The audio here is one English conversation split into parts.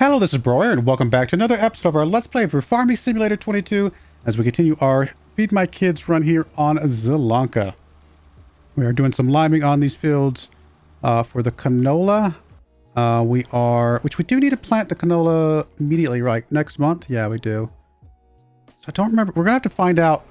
Hello, this is Broyar, and welcome back to another episode of our Let's Play for Farming Simulator 22 as we continue our Feed My Kids run here on Zielonka. We are doing some liming on these fields for the canola. Which we do need to plant the canola immediately, right? Next month? Yeah, we do. So I don't remember. We're going to have to find out.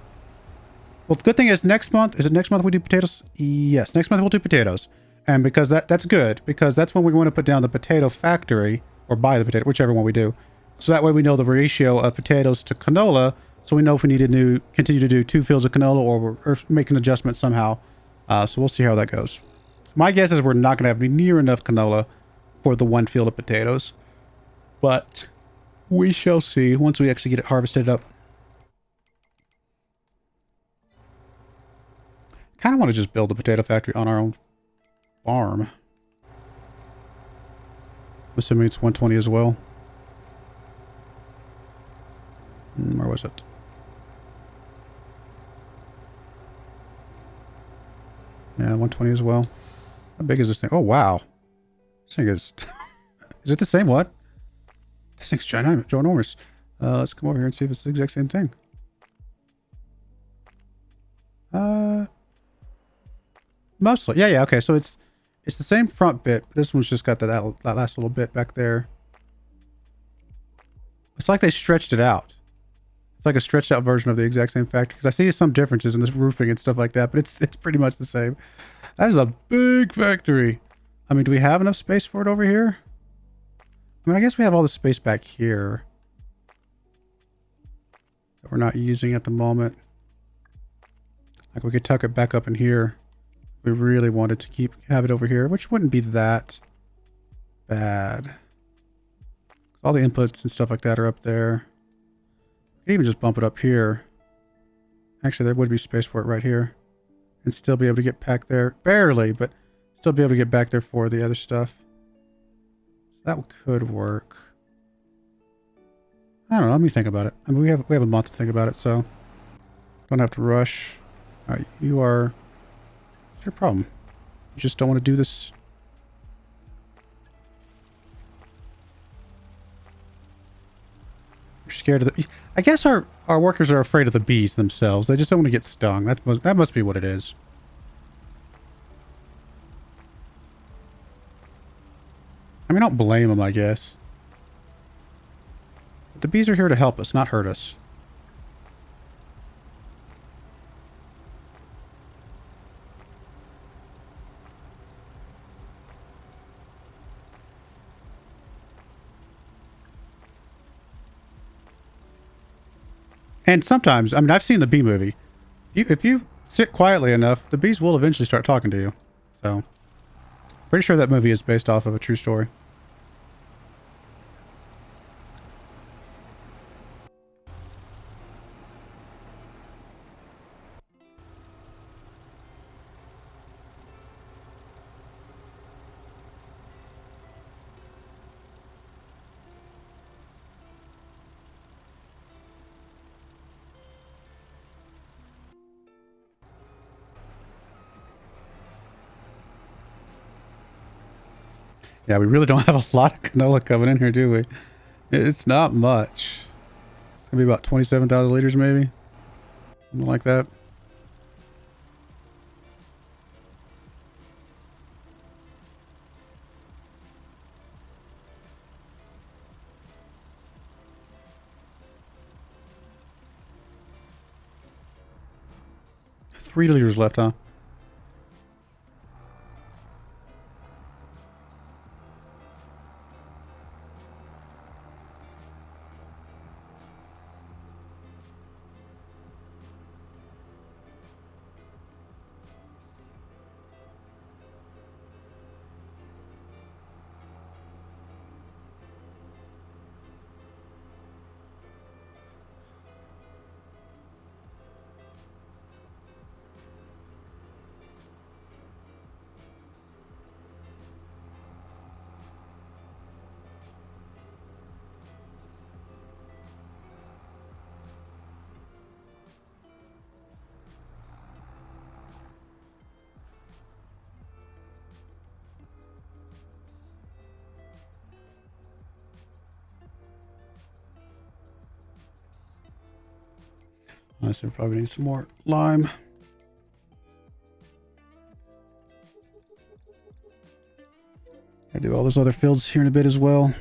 Well, the good thing is next month, is it next month we do potatoes? Yes, next month we'll do potatoes. And because that's good, because that's when we want to put down the potato factory, or buy the potato, whichever one we do. So that way we know the ratio of potatoes to canola, so we know if we need to continue to do 2 fields of canola or make an adjustment somehow. So we'll see how that goes. My guess is we're not going to have near enough canola for the 1 field of potatoes. But we shall see once we actually get it harvested up. Kind of want to just build a potato factory on our own farm. Assuming it's 120 as well. Where was it? Yeah, 120 as well. How big is this thing? Oh, wow. This thing is... Is it the same? What? This thing's ginormous. Let's come over here and see if it's the exact same thing. Mostly. Yeah, okay. So it's the same front bit, but this one's just got that last little bit back there. It's like they stretched it out. It's like a stretched out version of the exact same factory. Because I see some differences in this roofing and stuff like that, but it's pretty much the same. That is a big factory. I mean, do we have enough space for it over here? I mean, I guess we have all the space back here that we're not using at the moment. Like we could tuck it back up in here. We really wanted to have it over here, which wouldn't be that bad. All the inputs and stuff like that are up there. We could even just bump it up here. Actually, there would be space for it right here. And still be able to get back there. Barely, but still be able to get back there for the other stuff. That could work. I don't know. Let me think about it. I mean, we have a month to think about it, so don't have to rush. All right, you are... What's your problem? You just don't want to do this? You're scared of the... I guess our workers are afraid of the bees themselves. They just don't want to get stung. That must be what it is. I mean, I don't blame them, I guess. But the bees are here to help us, not hurt us. And sometimes, I mean, I've seen the bee movie. If you sit quietly enough, the bees will eventually start talking to you. So, pretty sure that movie is based off of a true story. Yeah, we really don't have a lot of canola coming in here, do we? It's not much. It's gonna be about 27,000 liters, maybe. Something like that. Three liters left, huh? Honestly, we're probably need some more lime. I do all those other fields here in a bit as well.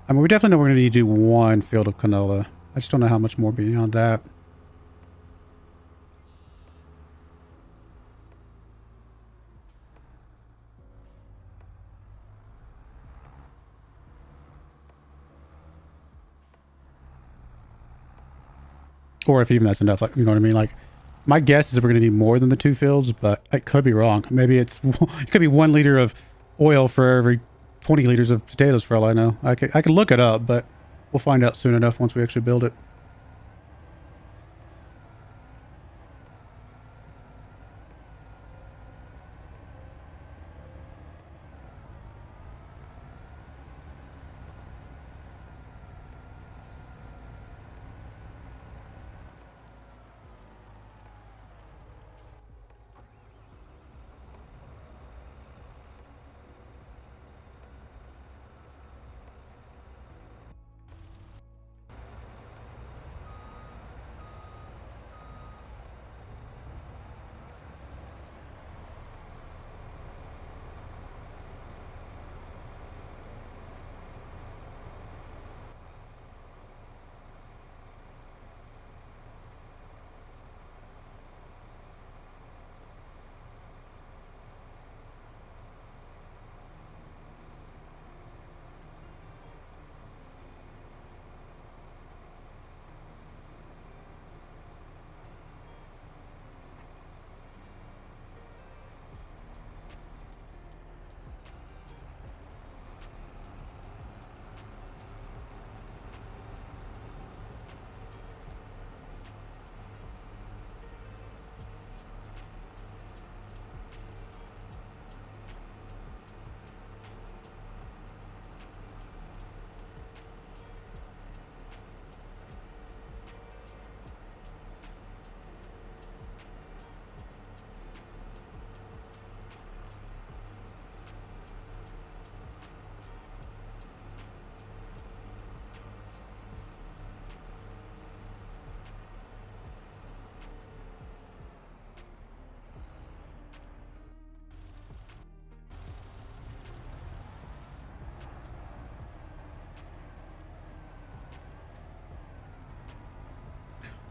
I mean, we definitely know we're going to need to do one field of canola. I just don't know how much more beyond that. Or if even that's enough, like, you know what I mean? Like, my guess is we're going to need more than the 2 fields, but I could be wrong. Maybe it could be 1 liter of oil for every 20 liters of potatoes for all I know. I could look it up, but we'll find out soon enough once we actually build it.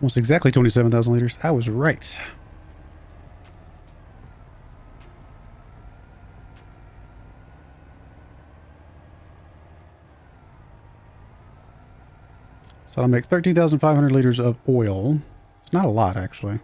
Almost exactly 27,000 liters. I was right. So I'll make 13,500 liters of oil. It's not a lot, actually.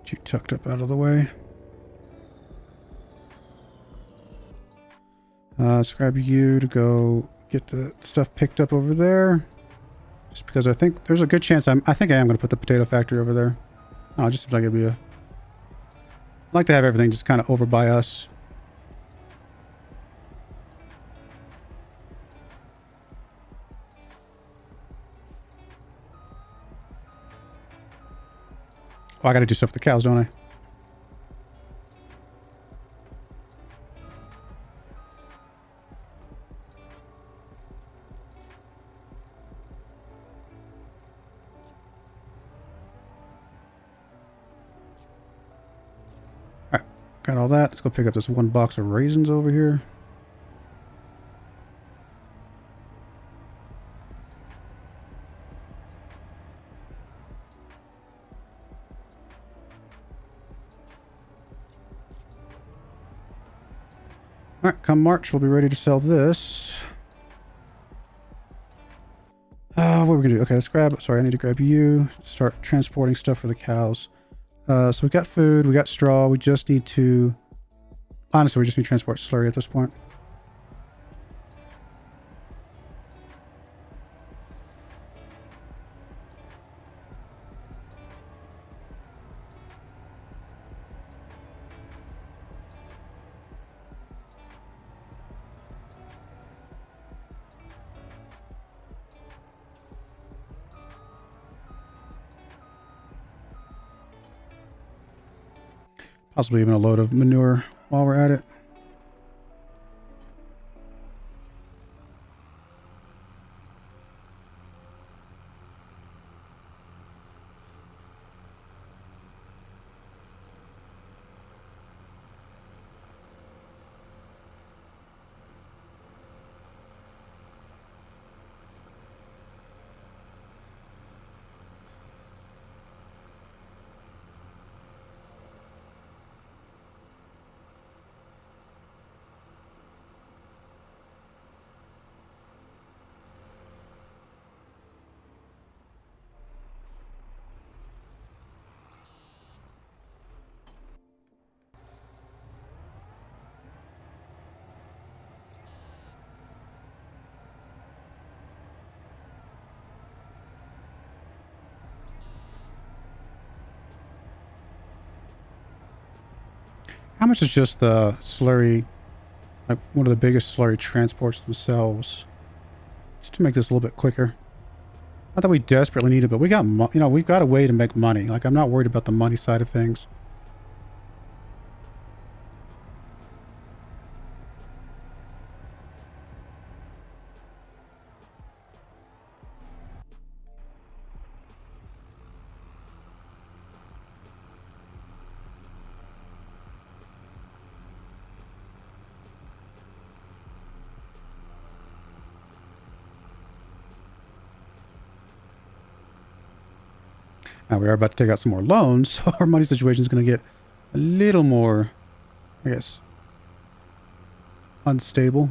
Get you tucked up out of the way. Let's grab you to go get the stuff picked up over there. Just because I think there's a good chance I think I am going to put the potato factory over there. Oh, it just seems like it'd be a... I'd like to have everything just kind of over by us. Oh, I got to do stuff with the cows, don't I? Got all that. Let's go pick up this one box of raisins over here. Alright, come March, we'll be ready to sell this. What are we gonna do? Okay, let's grab... Sorry, I need to grab you. Start transporting stuff for the cows. So we got food, we got straw, we just need to... Honestly, we just need to transport slurry at this point. Possibly even a load of manure while we're at it. How much is just the slurry, like one of the biggest slurry transports themselves? Just to make this a little bit quicker. Not that we desperately need it, but we got, you know, we've got a way to make money. Like, I'm not worried about the money side of things. Now we are about to take out some more loans, so our money situation is going to get a little more, I guess, unstable.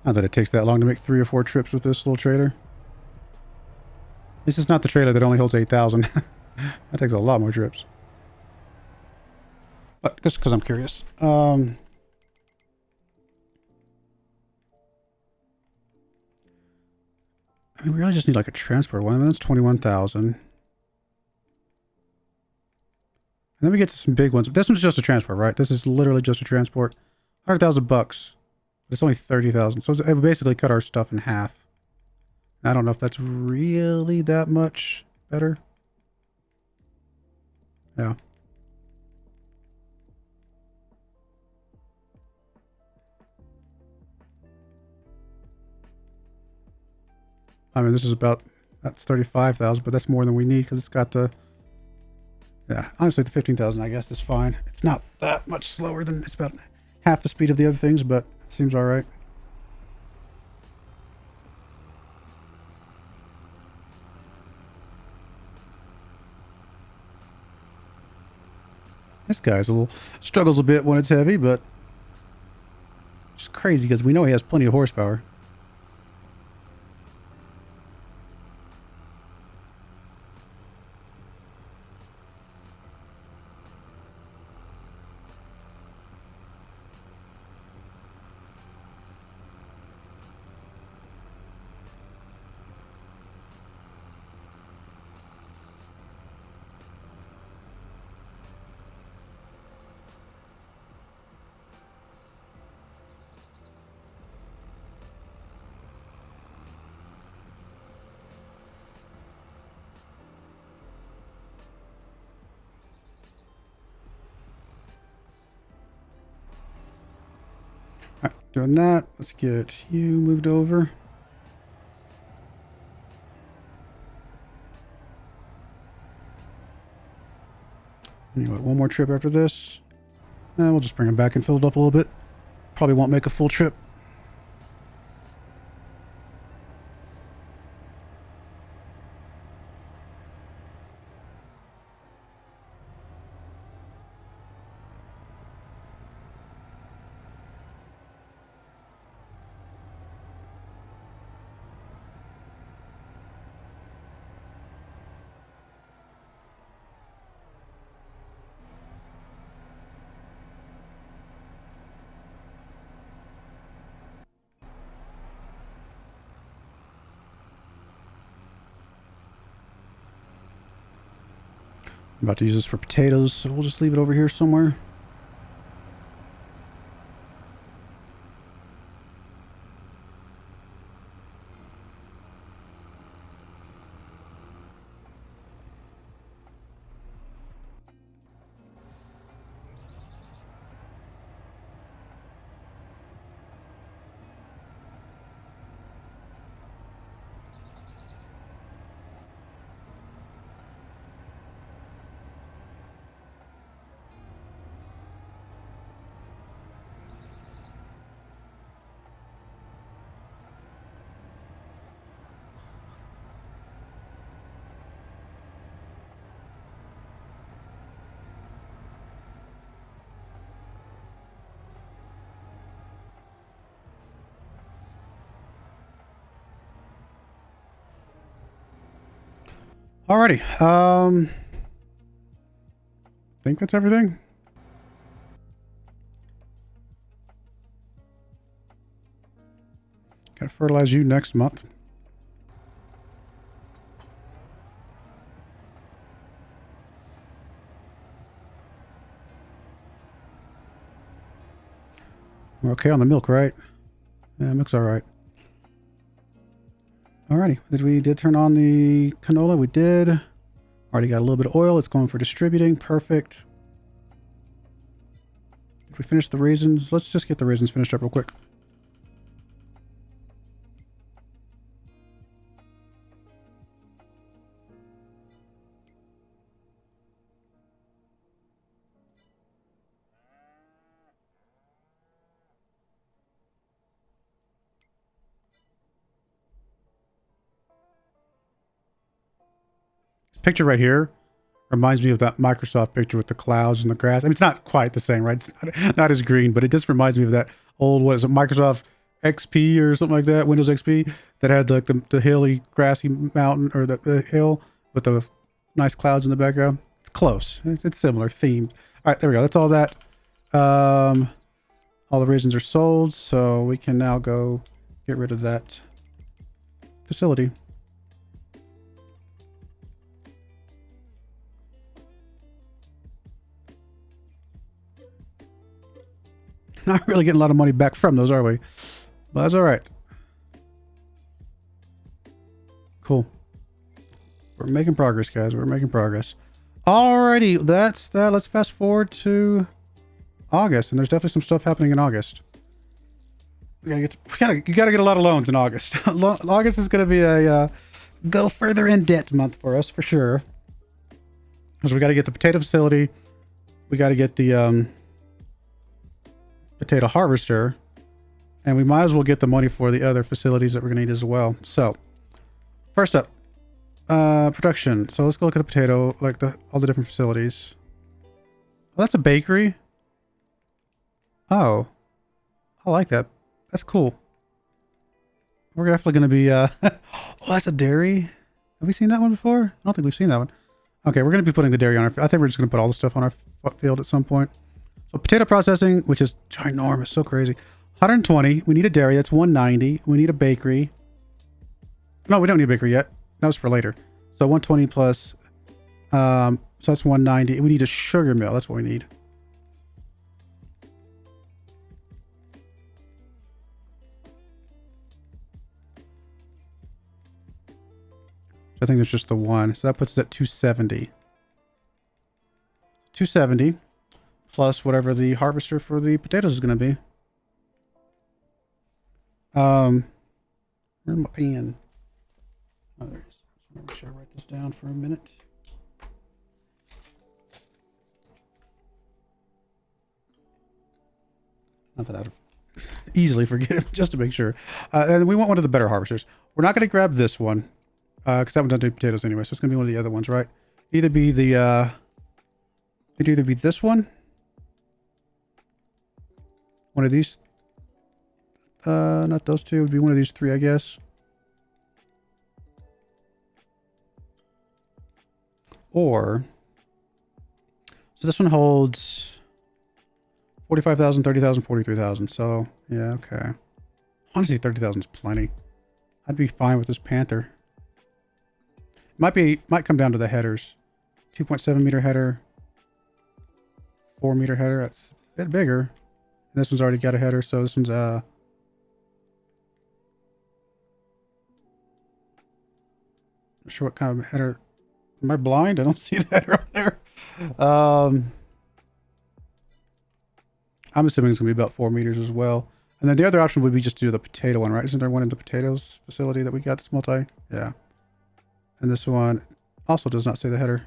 Not that it takes that long to make 3 or 4 trips with this little trailer. This is not the trailer that only holds 8,000. That takes a lot more trips. But just because I'm curious. I mean, we really just need like a transport one. I mean, that's 21,000. And then we get to some big ones. This one's just a transport, right? This is literally just a transport. 100,000 bucks. It's only 30,000. So it would basically cut our stuff in half. I don't know if that's really that much better. Yeah. I mean, this is about, that's 35,000, but that's more than we need because it's got the, yeah, honestly, the 15,000, I guess, is fine. It's not that much slower than, it's about half the speed of the other things, but it seems all right. This guy's a little, struggles a bit when it's heavy, but it's crazy because we know he has plenty of horsepower. All right, doing that. Let's get you moved over. Anyway, one more trip after this. And we'll just bring him back and fill it up a little bit. Probably won't make a full trip. I'm about to use this for potatoes, so we'll just leave it over here somewhere. Alrighty. I think that's everything. Gotta fertilize you next month. We're okay on the milk, right? Yeah, milk's alright. Alrighty, we did turn on the canola. We did. Already got a little bit of oil. It's going for distributing. Perfect. Did we finish the raisins? Let's just get the raisins finished up real quick. Picture right here reminds me of that Microsoft picture with the clouds and the grass. I mean, it's not quite the same, right? It's not as green, but it just reminds me of that old, what is it, Microsoft XP or something like that, Windows XP, that had like the hilly, grassy mountain, or the hill with the nice clouds in the background. It's close. It's similar, themed. All right, there we go. That's all that. All the raisins are sold, so we can now go get rid of that facility. Not really getting a lot of money back from those, are we? But that's all right. Cool. We're making progress, guys. We're making progress. Alrighty, that's that. Let's fast forward to August, and there's definitely some stuff happening in August. You gotta get a lot of loans in August. August is gonna be a go further in debt month for us for sure. Because we got to get the potato facility, we got to get the potato harvester, and we might as well get the money for the other facilities that we're gonna need as well. So first up, production. So let's go look at the potato, like all the different facilities. Oh, that's a bakery. Oh, I like that. That's cool. We're definitely going to be, oh, that's a dairy. Have we seen that one before? I don't think we've seen that one. Okay, we're going to be putting the dairy on our, I think we're just going to put all the stuff on our field at some point. So potato processing, which is ginormous, so crazy. 120. We need a dairy. That's 190. We need a bakery. No, we don't need a bakery yet. That was for later. So 120 plus, so that's 190. We need a sugar mill. That's what we need. I think there's just the one. So that puts us at 270. 270 plus whatever the harvester for the potatoes is going to be. Where's my pen? Oh, there it is. Make sure I write this down for a minute. Not that I'd easily forget it, just to make sure. And we want one of the better harvesters. We're not going to grab this one. Because that one doesn't do potatoes anyway, so it's gonna be one of the other ones, right? Either be the it'd either be this one, one of these, not those two. It would be one of these three, I guess. Or so this one holds 45,000, 30,000, 43,000. So yeah, okay. Honestly, 30,000 is plenty. I'd be fine with this Panther. Might come down to the headers. 2.7 meter header. 4 meter header. That's a bit bigger. And this one's already got a header, so this one's not sure what kind of header. Am I blind? I don't see the header on there. I'm assuming it's gonna be about 4 meters as well. And then the other option would be just to do the potato one, right? Isn't there one in the potatoes facility that we got that's multi? Yeah. And this one also does not say the header.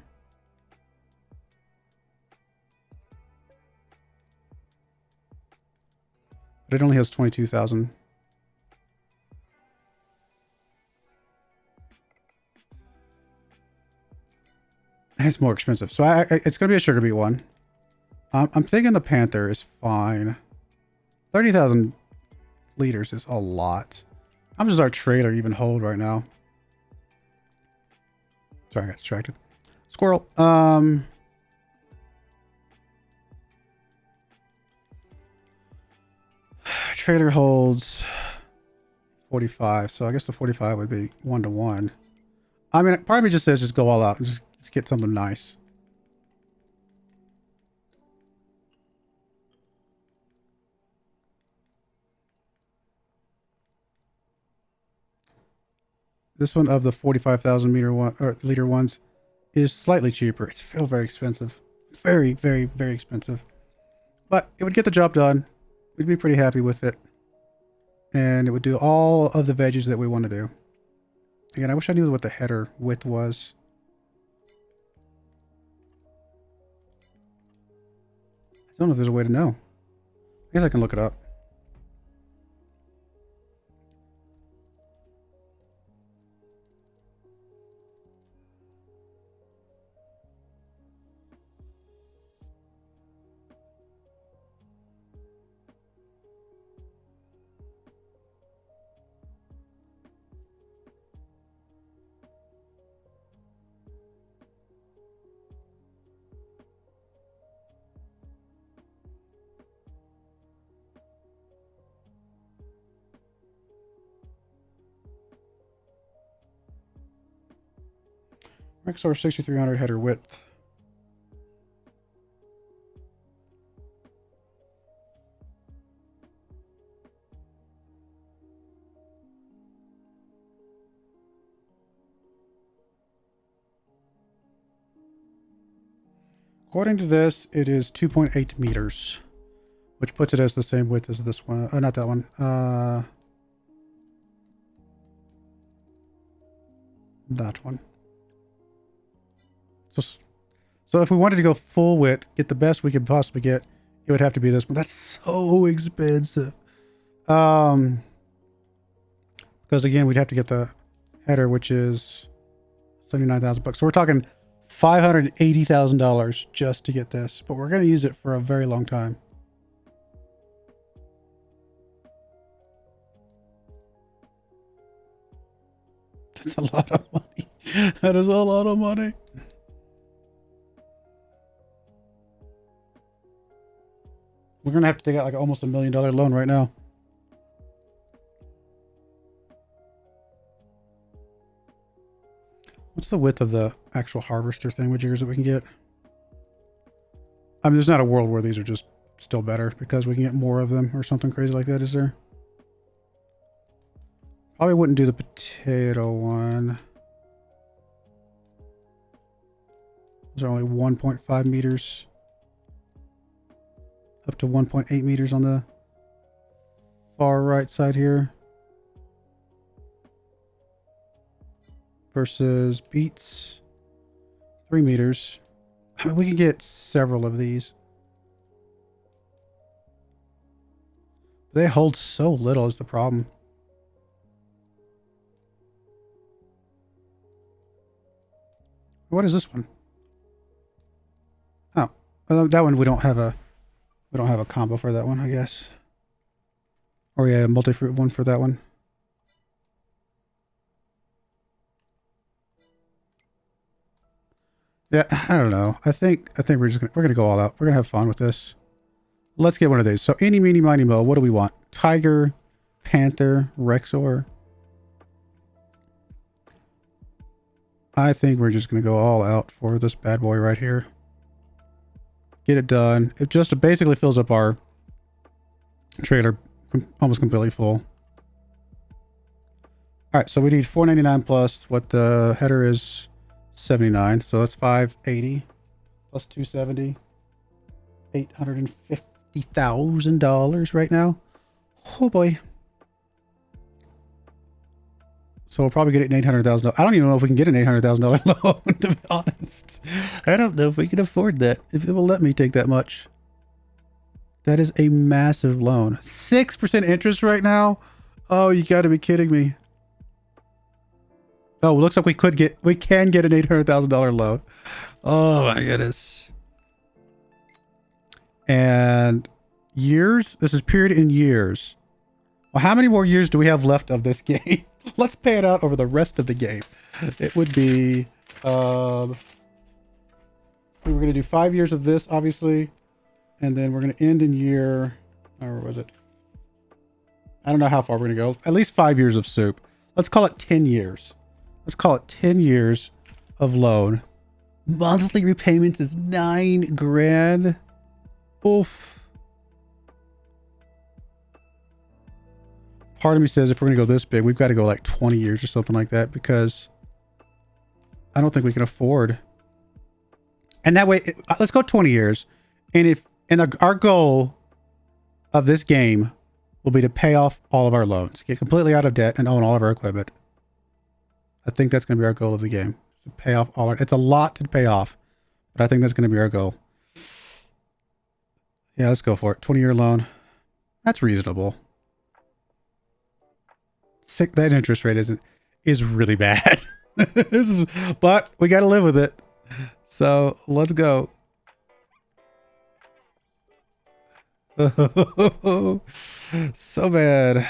But it only has 22,000. It's more expensive. So it's going to be a sugar beet one. I'm thinking the Panther is fine. 30,000 liters is a lot. How much does our trailer even hold right now? Sorry, I got distracted. Squirrel. Trailer holds 45, so I guess the 45 would be 1-to-1. I mean, part of me just says just go all out and just get something nice. This one of the 45,000 meter one or liter ones is slightly cheaper. It's still very expensive. Very, very, very expensive. But it would get the job done. We'd be pretty happy with it. And it would do all of the veggies that we want to do. Again, I wish I knew what the header width was. I don't know if there's a way to know. I guess I can look it up. XR 6300 header width. According to this, it is 2.8 meters, which puts it as the same width as this one. Not that one. That one. So if we wanted to go full width, get the best we could possibly get, it would have to be this one. That's so expensive. Because again, we'd have to get the header, which is $79,000. So we're talking $580,000 just to get this, but we're going to use it for a very long time. That's a lot of money. That is a lot of money. We're going to have to take out like almost $1 million loan right now. What's the width of the actual harvester thingamajigers that we can get? I mean, there's not a world where these are just still better because we can get more of them or something crazy like that, is there? Probably wouldn't do the potato one. Those are only 1.5 meters. Up to 1.8 meters on the far right side here. Versus beets, 3 meters. I mean, we can get several of these. They hold so little is the problem. What is this one? Oh, that one we don't have a combo for that one, I guess. Or yeah, a multi-fruit one for that one. Yeah, I don't know. I think we're gonna go all out. We're gonna have fun with this. Let's get one of these. So eeny, meeny, miny, mo. What do we want? Tiger, Panther, Rexor. I think we're just gonna go all out for this bad boy right here. Get it done. It just basically fills up our trailer almost completely full. All right, so we need $499 plus what the header is. 79, so that's 580 plus 270, $850,000 right now. Oh boy. So we'll probably get it an $800,000. I don't even know if we can get an $800,000 loan, to be honest. I don't know if we can afford that, if it will let me take that much. That is a massive loan. 6% interest right now? Oh, you got to be kidding me. Oh, looks like we can get an $800,000 loan. Oh my goodness. And years? This is period in years. Well, how many more years do we have left of this game? Let's pay it out over the rest of the game. It would be, we were going to do 5 years of this, obviously. And then we're going to end in year, where was it? I don't know how far we're going to go. At least 5 years of soup. Let's call it 10 years. Let's call it 10 years of loan. Monthly repayments is $9 grand. Oof. Part of me says if we're going to go this big, we've got to go like 20 years or something like that because I don't think we can afford. And that way, let's go 20 years. And our goal of this game will be to pay off all of our loans, get completely out of debt and own all of our equipment. I think that's going to be our goal of the game. To pay off all our... It's a lot to pay off, but I think that's going to be our goal. Yeah, let's go for it. 20-year loan. That's reasonable. That interest rate is really bad. But we got to live with it. So let's go. So bad.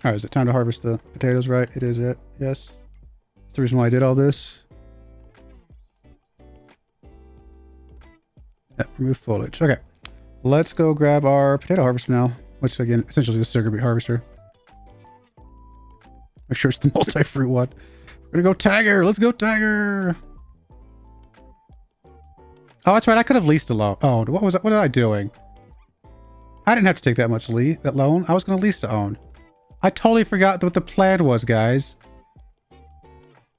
All right, is it time to harvest the potatoes, right? It is it. Yes. That's the reason why I did all this. Yep, remove foliage. Okay. Let's go grab our potato harvester now, which again, essentially is a sugar beet harvester. Make sure it's the multi-fruit one. We're gonna go Tiger. Let's go Tiger. Oh, that's right. I could have leased a loan. Oh, what was I doing? I didn't have to take that much that loan. I was going to lease to own. I totally forgot what the plan was, guys.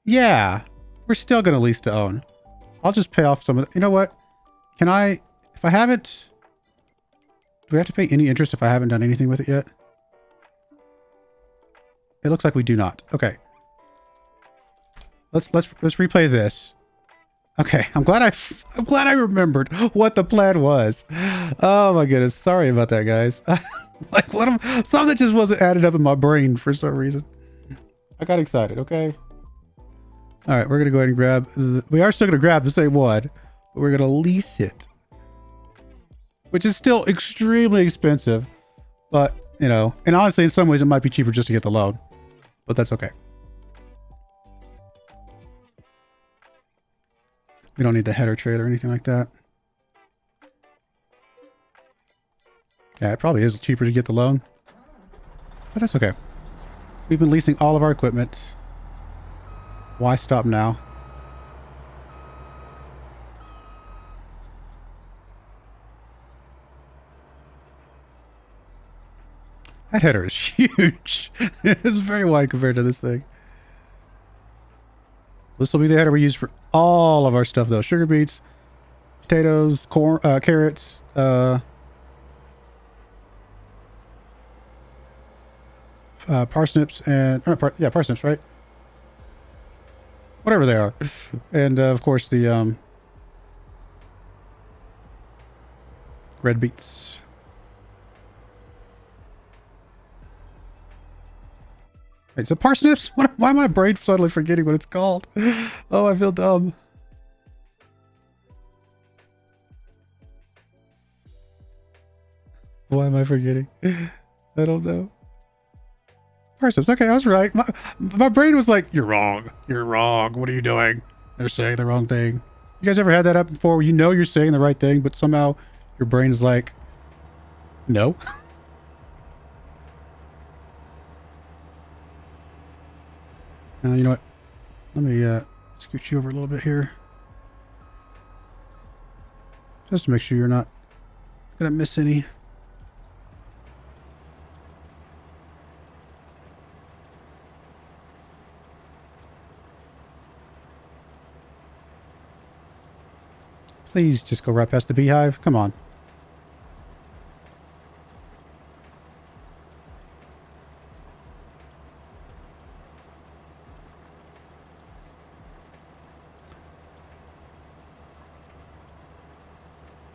Yeah, we're still going to lease to own. I'll just pay off some of the... You know what? Can I... If I haven't... Do we have to pay any interest if I haven't done anything with it yet? It looks like we do not. Okay. Let's replay this. Okay, I'm glad I remembered what the plan was. Oh my goodness, sorry about that, guys. Like something just wasn't added up in my brain for some reason. I got excited. Okay. All right, we're gonna go ahead and grab. We are still gonna grab the same one, but we're gonna lease it, which is still extremely expensive. But you know, and honestly, in some ways, it might be cheaper just to get the loan, but that's okay. We don't need the header trailer or anything like that. Yeah, it probably is cheaper to get the loan, but that's okay. We've been leasing all of our equipment. Why stop now? That header is huge. It's very wide compared to this thing. This will be the header we use for all of our stuff, though. Sugar beets, potatoes, corn, carrots, parsnips, and parsnips, right? Whatever they are, and of course the red beets. Wait, so parsnips? Why am I brain suddenly forgetting what it's called? Oh, I feel dumb. Why am I forgetting? I don't know. Parsnips. Okay, I was right. My brain was like, "You're wrong. You're wrong. What are you doing? They're saying the wrong thing." You guys ever had that happen before? Where you know you're saying the right thing, but somehow your brain is like, "No." You know what? Let me scoot you over a little bit here. Just to make sure you're not going to miss any. Please just go right past the beehive. Come on.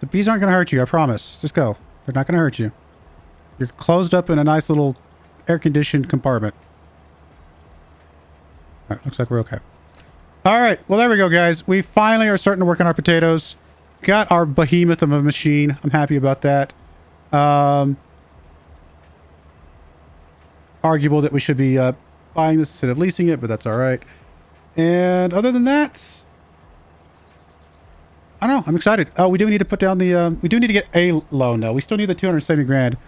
The bees aren't going to hurt you, I promise. Just go. They're not going to hurt you. You're closed up in a nice little air-conditioned compartment. All right, looks like we're okay. All right, well, there we go, guys. We finally are starting to work on our potatoes. Got our behemoth of a machine. I'm happy about that. Arguable that we should be buying this instead of leasing it, but that's all right. And other than that, I don't know. I'm excited. Oh, we do need to put down the... we do need to get a loan, though. We still need the 270 grand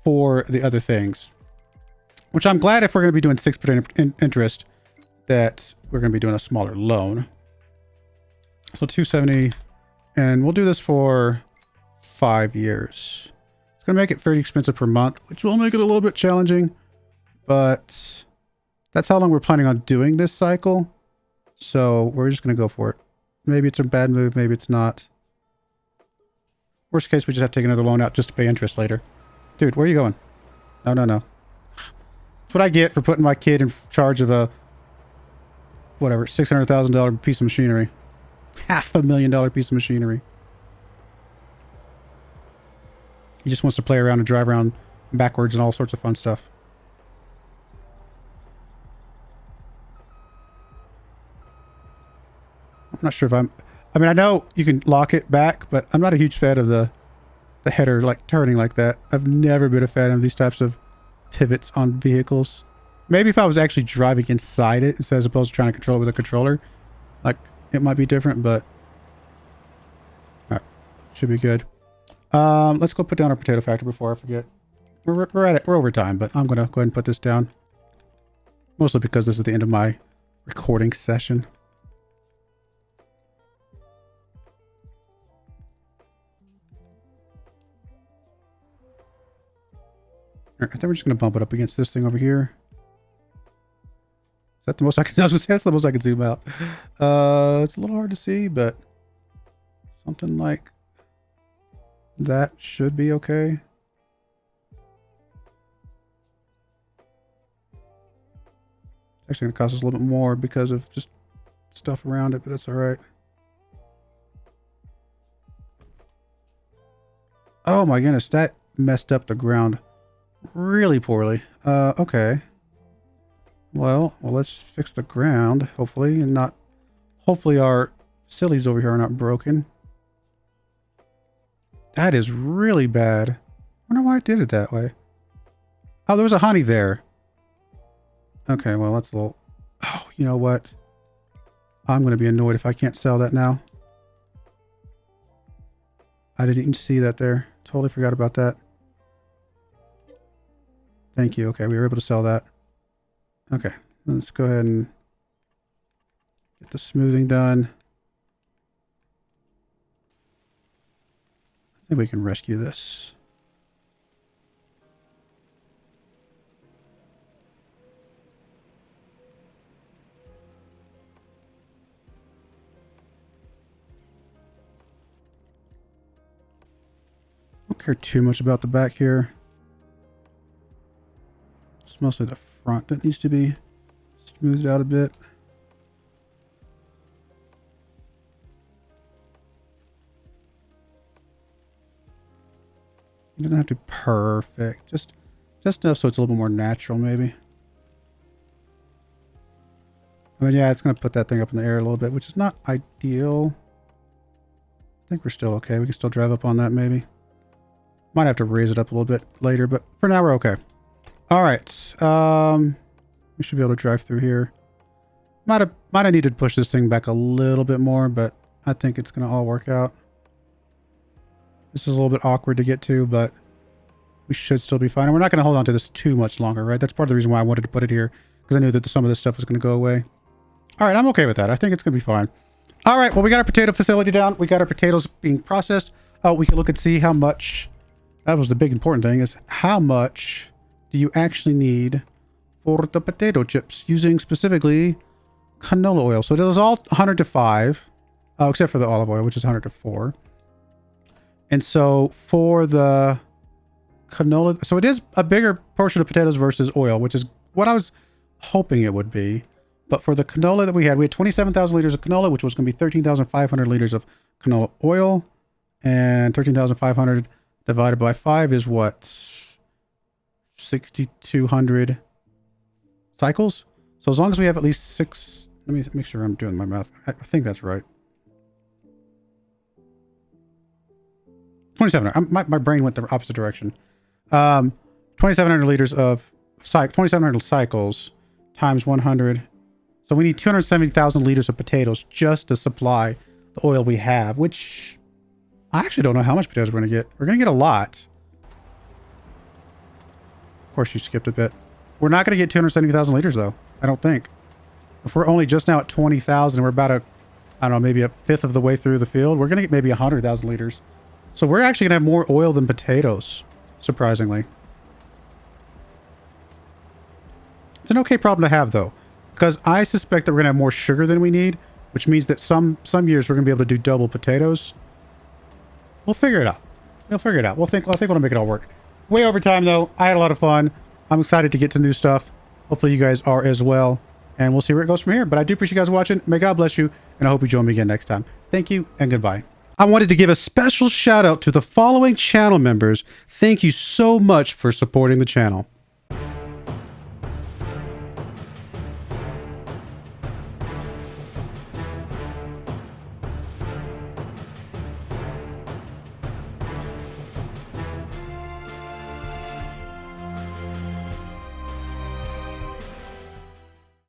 for the other things. Which I'm glad if we're going to be doing 6% interest, that we're going to be doing a smaller loan. So 270... And we'll do this for 5 years. It's going to make it very expensive per month, which will make it a little bit challenging. But that's how long we're planning on doing this cycle. So we're just going to go for it. Maybe it's a bad move. Maybe it's not. Worst case, we just have to take another loan out just to pay interest later. Dude, where are you going? No, no, no. That's what I get for putting my kid in charge of a, whatever, $600,000 piece of machinery. $500,000 piece of machinery. He just wants to play around and drive around backwards and all sorts of fun stuff. I'm not sure if I mean, I know you can lock it back, but I'm not a huge fan of the header like turning like that. I've never been a fan of these types of pivots on vehicles. Maybe if I was actually driving inside it instead as opposed to trying to control it with a controller, like it might be different, but all right, should be good. Let's go put down our potato factor before I forget. We're at it. We're over time, but I'm gonna go ahead and put this down. Mostly because this is the end of my recording session. All right, I think we're just going to bump it up against this thing over here. Is that the most I can... I was gonna say that's the most I can zoom out. It's a little hard to see, but something like that should be okay. It's actually going to cost us a little bit more because of just stuff around it, but that's all right. Oh my goodness, that messed up the ground really poorly. Okay. Well, let's fix the ground, hopefully, and not... Hopefully our sillies over here are not broken. That is really bad. I wonder why I did it that way. Oh, there was a honey there. Okay, well, that's a little... Oh, you know what? I'm going to be annoyed if I can't sell that now. I didn't even see that there. Totally forgot about that. Thank you. Okay, we were able to sell that. Okay, let's go ahead and get the smoothing done. I think we can rescue this. Don't care too much about the back here. It's mostly the front that needs to be smoothed out a bit. It doesn't have to be perfect. Just enough so it's a little bit more natural, maybe. I mean, yeah, it's going to put that thing up in the air a little bit, which is not ideal. I think we're still okay. We can still drive up on that, maybe. Might have to raise it up a little bit later, but for now we're okay. All right. We should be able to drive through here. Might have needed to push this thing back a little bit more, but I think it's going to all work out. This is a little bit awkward to get to, but we should still be fine. And we're not going to hold on to this too much longer, right? That's part of the reason why I wanted to put it here, because I knew that some of this stuff was going to go away. All right, I'm okay with that. I think it's going to be fine. All right, well, we got our potato facility down. We got our potatoes being processed. We can look and see how much... That was the big important thing, is how much do you actually need for the potato chips, using specifically canola oil. So it was all 100 to 5, except for the olive oil, which is 100 to 4. And so for the canola, so it is a bigger portion of potatoes versus oil, which is what I was hoping it would be. But for the canola that we had 27,000 liters of canola, which was going to be 13,500 liters of canola oil. And 13,500 divided by 5 is what? 6,200 cycles. So as long as we have at least 6, let me make sure I'm doing my math. I think that's right. 2,700. My brain went the opposite direction. 2,700 liters of 2,700 cycles times 100. So we need 270,000 liters of potatoes just to supply the oil we have, which I actually don't know how much potatoes we're going to get. We're going to get a lot. Of course, you skipped a bit. We're not going to get 270,000 liters, though. I don't think. If we're only just now at 20,000, we're about I don't know, maybe a fifth of the way through the field. We're going to get maybe 100,000 liters. So we're actually going to have more oil than potatoes, surprisingly. It's an okay problem to have, though, because I suspect that we're going to have more sugar than we need, which means that some years we're going to be able to do double potatoes. We'll figure it out. We'll figure it out. I think we'll make it all work. Way over time, though. I had a lot of fun. I'm excited to get to new stuff. Hopefully you guys are as well. And we'll see where it goes from here. But I do appreciate you guys watching. May God bless you. And I hope you join me again next time. Thank you and goodbye. I wanted to give a special shout out to the following channel members. Thank you so much for supporting the channel.